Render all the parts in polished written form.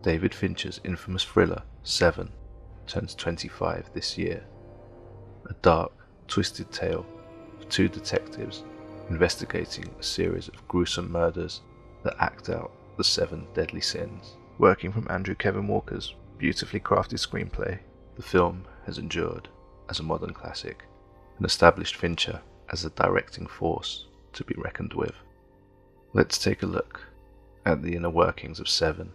David Fincher's infamous thriller, Seven, turns 25 this year. A dark, twisted tale of two detectives investigating a series of gruesome murders that act out the 7 deadly sins. Working from Andrew Kevin Walker's beautifully crafted screenplay, the film has endured as a modern classic and established Fincher as a directing force to be reckoned with. Let's take a look at the inner workings of Seven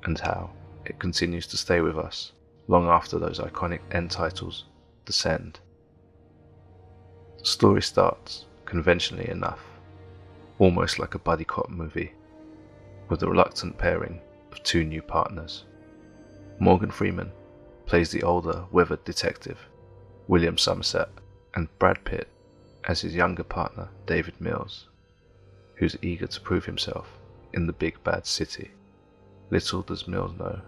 and how it continues to stay with us long after those iconic end titles descend. The story starts conventionally enough, almost like a buddy cop movie, with the reluctant pairing of two new partners. Morgan Freeman plays the older, weathered detective, William Somerset, and Brad Pitt as his younger partner, David Mills, who's eager to prove himself in the big bad city. Little does Mills know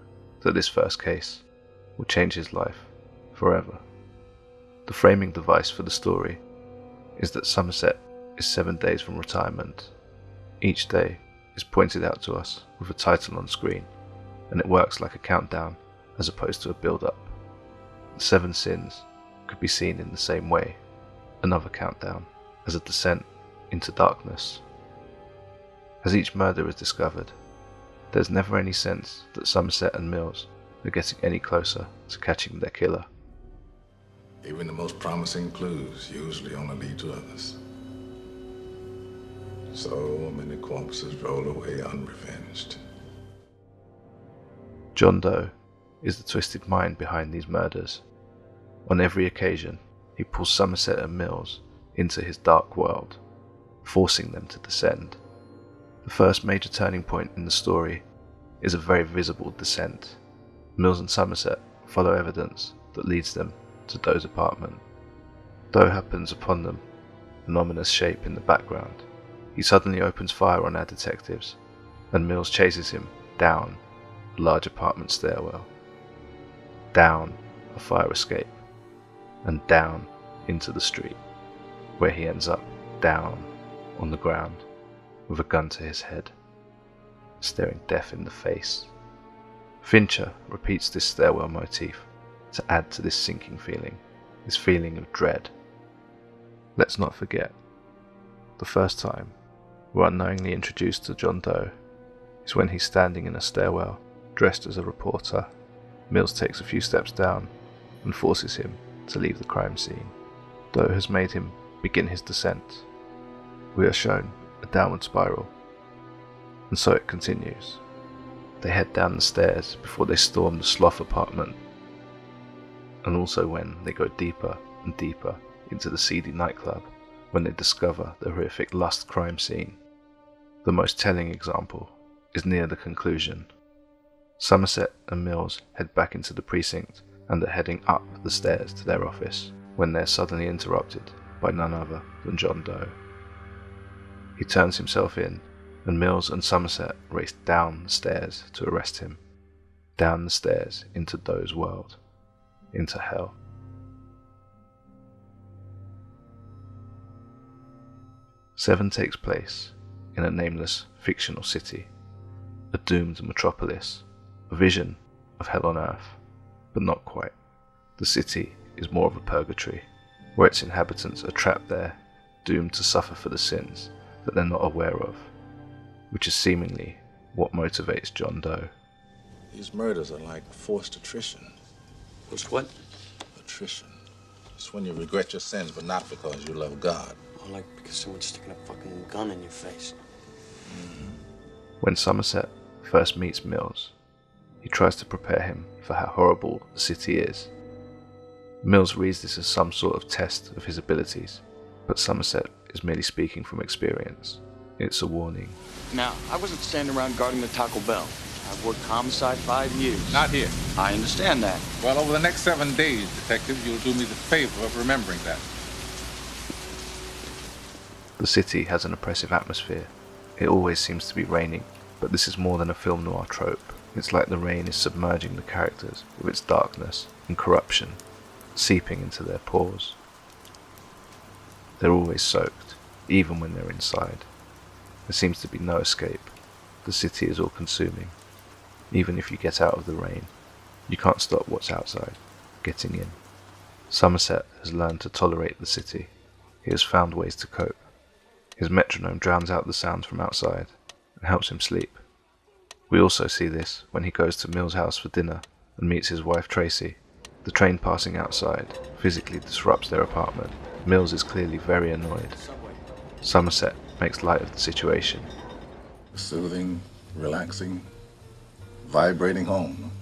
that this first case will change his life forever. The framing device for the story is that Somerset is 7 days from retirement. Each day is pointed out to us with a title on screen, and it works like a countdown as opposed to a build-up. The 7 sins could be seen in the same way, another countdown, as a descent into darkness. As each murder is discovered, there's never any sense that Somerset and Mills are getting any closer to catching their killer. Even the most promising clues usually only lead to others. So many corpses roll away unrevenged. John Doe is the twisted mind behind these murders. On every occasion, he pulls Somerset and Mills into his dark world, forcing them to descend. The first major turning point in the story is a very visible descent. Mills and Somerset follow evidence that leads them to Doe's apartment. Doe happens upon them, an ominous shape in the background. He suddenly opens fire on our detectives, and Mills chases him down a large apartment stairwell, down a fire escape, and down into the street, where he ends up down on the ground with a gun to his head, staring death in the face. Fincher repeats this stairwell motif to add to this sinking feeling, this feeling of dread. Let's not forget, the first time we're unknowingly introduced to John Doe is when he's standing in a stairwell, dressed as a reporter. Mills takes a few steps down and forces him to leave the crime scene. Doe has made him begin his descent. We are shown a downward spiral, and so it continues. They head down the stairs before they storm the Sloth apartment, and also when they go deeper and deeper into the seedy nightclub, when they discover the horrific lust crime scene. The most telling example is near the conclusion. Somerset and Mills head back into the precinct and are heading up the stairs to their office when they're suddenly interrupted by none other than John Doe. He turns himself in, and Mills and Somerset race down the stairs to arrest him, down the stairs into Doe's world, into hell. Seven takes place in a nameless fictional city, a doomed metropolis, a vision of hell on earth, but not quite. The city is more of a purgatory, where its inhabitants are trapped there, doomed to suffer for the sins that they're not aware of, which is seemingly what motivates John Doe. These murders are like forced attrition. Forced what? Attrition. It's when you regret your sins, but not because you love God. Oh, like because someone's sticking a fucking gun in your face. When Somerset first meets Mills, he tries to prepare him for how horrible the city is. Mills reads this as some sort of test of his abilities, but Somerset is merely speaking from experience. It's a warning. Now, I wasn't standing around guarding the Taco Bell. I've worked homicide 5 years. Not here. I understand that. Well, over the next 7 days, detective, you'll do me the favor of remembering that. The city has an oppressive atmosphere. It always seems to be raining, but this is more than a film noir trope. It's like the rain is submerging the characters with its darkness and corruption, seeping into their pores. They're always soaked, even when they're inside. There seems to be no escape. The city is all-consuming. Even if you get out of the rain, you can't stop what's outside getting in. Somerset has learned to tolerate the city. He has found ways to cope. His metronome drowns out the sounds from outside and helps him sleep. We also see this when he goes to Mill's house for dinner and meets his wife Tracy. The train passing outside physically disrupts their apartment. Mills is clearly very annoyed. Somerset makes light of the situation. Soothing, relaxing, vibrating home.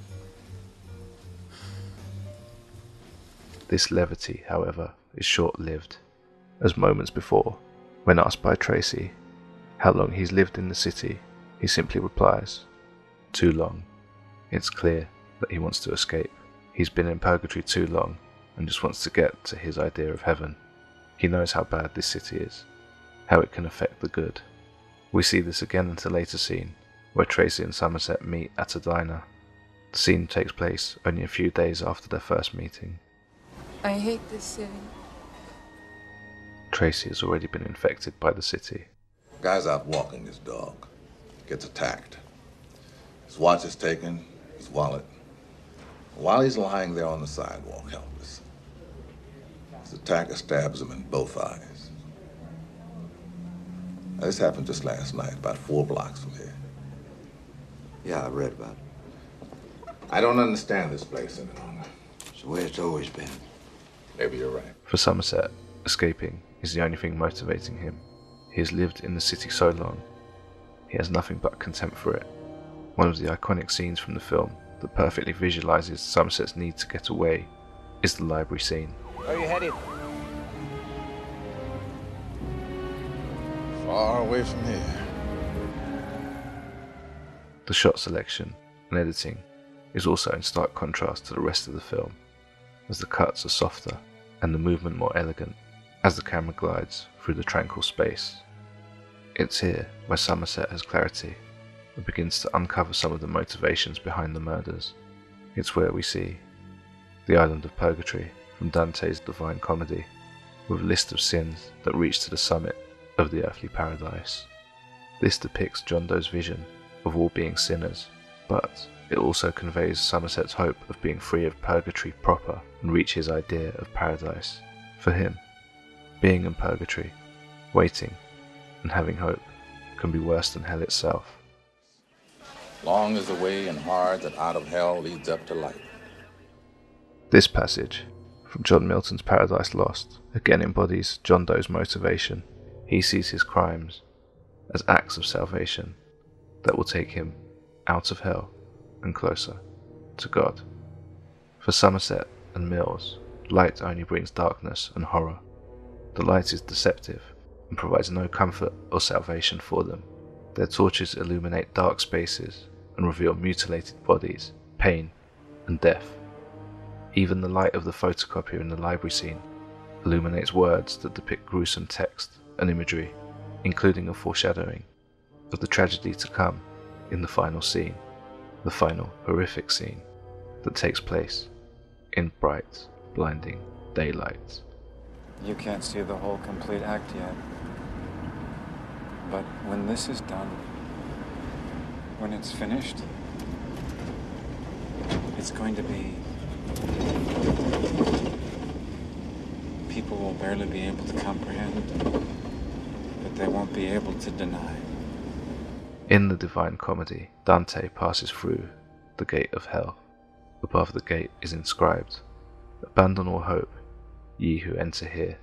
This levity, however, is short-lived, as moments before, when asked by Tracy how long he's lived in the city, he simply replies, "Too long." It's clear that he wants to escape. He's been in purgatory too long and just wants to get to his idea of heaven. He knows how bad this city is, how it can affect the good. We see this again in the later scene, where Tracy and Somerset meet at a diner. The scene takes place only a few days after their first meeting. I hate this city. Tracy has already been infected by the city. Guy's out walking his dog. Gets attacked. His watch is taken, his wallet. While he's lying there on the sidewalk, helpless, his attacker stabs him in both eyes. Now, this happened just last night, about 4 blocks from here. Yeah, I read about it. I don't understand this place any longer. It's the way it's always been. Maybe you're right. For Somerset, escaping is the only thing motivating him. He has lived in the city so long, he has nothing but contempt for it. One of the iconic scenes from the film that perfectly visualizes Somerset's need to get away is the library scene. Where are you headed? Far away from here. The shot selection and editing is also in stark contrast to the rest of the film, as the cuts are softer and the movement more elegant as the camera glides through the tranquil space. It's here where Somerset has clarity and begins to uncover some of the motivations behind the murders. It's where we see the island of purgatory from Dante's Divine Comedy, with a list of sins that reach to the summit of the earthly paradise. This depicts John Doe's vision of all being sinners, but it also conveys Somerset's hope of being free of purgatory proper and reach his idea of paradise. For him, being in purgatory, waiting, and having hope can be worse than hell itself. Long is the way and hard that out of hell leads up to light. This passage from John Milton's Paradise Lost again embodies John Doe's motivation. He sees his crimes as acts of salvation that will take him out of hell and closer to God. For Somerset and Mills, light only brings darkness and horror. The light is deceptive and provides no comfort or salvation for them. Their torches illuminate dark spaces and reveal mutilated bodies, pain, and death. Even the light of the photocopier in the library scene illuminates words that depict gruesome text and imagery, including a foreshadowing of the tragedy to come in the final scene, the final horrific scene that takes place in bright, blinding daylight. You can't see the whole complete act yet. But when this is done, when it's finished, it's going to be... people will barely be able to comprehend, but they won't be able to deny. In the Divine Comedy, Dante passes through the gate of hell. Above the gate is inscribed, "Abandon all hope, ye who enter here."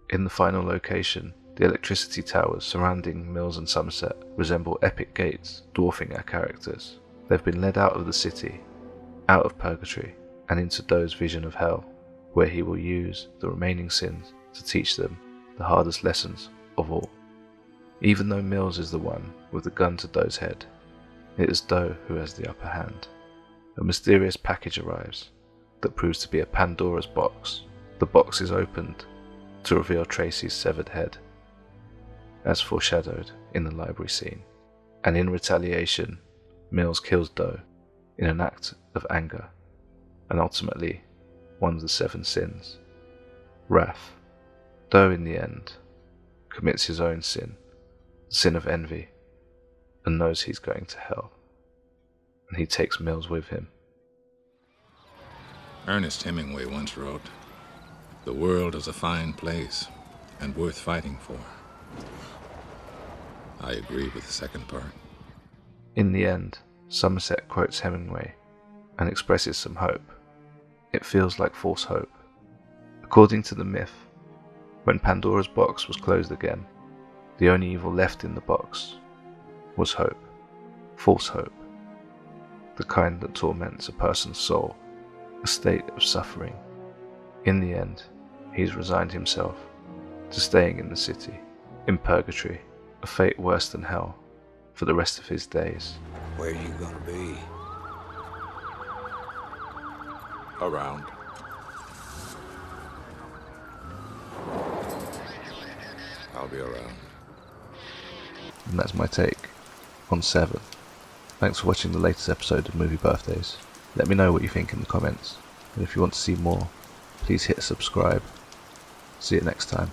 In the final location, the electricity towers surrounding Mills and Somerset resemble epic gates dwarfing our characters. They've been led out of the city, out of purgatory, and into Doe's vision of hell, where he will use the remaining sins to teach them the hardest lessons of all. Even though Mills is the one with the gun to Doe's head, it is Doe who has the upper hand. A mysterious package arrives that proves to be a Pandora's box. The box is opened to reveal Tracy's severed head, as foreshadowed in the library scene, and in retaliation, Mills kills Doe in an act of anger, and ultimately one of the 7 sins, wrath. Doe in the end commits his own sin, the sin of envy, and knows he's going to hell. and he takes Mills with him. Ernest Hemingway once wrote, "The world is a fine place and worth fighting for." I agree with the second part. In the end, Somerset quotes Hemingway and expresses some hope. It feels like false hope. According to the myth, when Pandora's box was closed again, the only evil left in the box was hope. False hope. The kind that torments a person's soul, a state of suffering. In the end, he's resigned himself to staying in the city, in purgatory, a fate worse than hell, for the rest of his days. Where you gonna be? Around. I'll be around. And that's my take on Seven. Thanks for watching the latest episode of Movie Birthdays. Let me know what you think in the comments, and if you want to see more, please hit subscribe. See you next time.